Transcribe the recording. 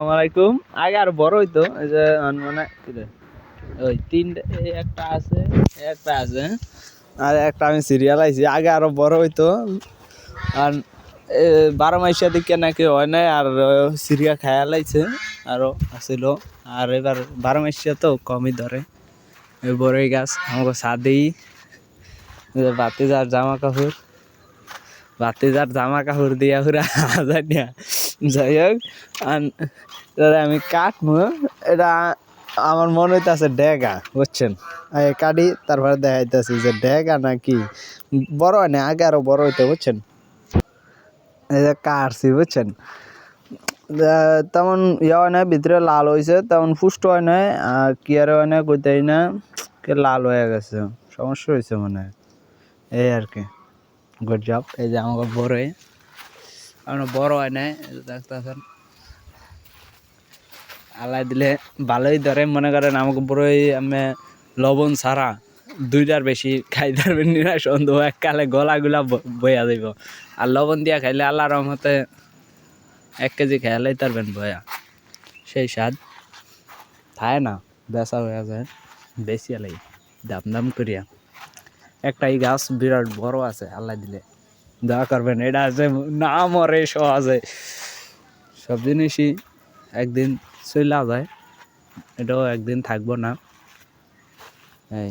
আসসালামাইকুম। আগে আরো বড় হইতো এই যে মানে ওই তিনটে একটা আছে একটা আছে আর একটা আমি সিরিয়াল আইছি আগে আরো বড় হইতো আর 12 মাসের দিকে নাকি হয় নাই আর সিরিয়া খায়া লাইছে আরো আসিল আর এবার 12 মাসে তো কমই ধরে বড়ই গাছ আমাকে ছাদেই বাতিজার জামা কাপড় দিয়া পুরা হাজার নিয়া যাই হোক আমি কাটবো এটা আমার মনে হইতেছে ডেগা বুঝছেন কাটি তারপরে দেখাইতেছি যে ডেগা নাকি বড় হয় না আগে আরো বড় হইতো বুঝছেন এই যে কাটছি বুঝছেন তেমন ইয়ে হয় না ভিতরে লাল হয়েছে তেমন পুষ্ট হয় না আর কি আর হয় না কইতেই না লাল হয়ে গেছে সমস্যা হয়েছে মনে হয় এই আর কি গুড জব এই যে আমাকে বড়ই আমরা বড় হয় না দেখতেছেন আলাই দিলে ভালোই ধরে মনে করেন আমাকে বড়ই আমি লবণ ছাড়া 2টার বেশি খাইতে পারবেন না সন্দেহ এককালে গলাগুলা বইয়া যাইব আর লবণ দিয়া খাইলে আল্লাহ রহমতে 1 কেজি খাইলেই পারবেন বয়া সেই স্বাদ খায় না বেচা হয়ে যায় বেশি আলাই দাম করিয়া একটাই গাছ বিরাট বড় আছে আল্লাহ দিলে দোয়া করবেন এটা আছে না মরে সহজে সব জিনিসই একদিন চইলা যায় এটাও একদিন থাকবো না এই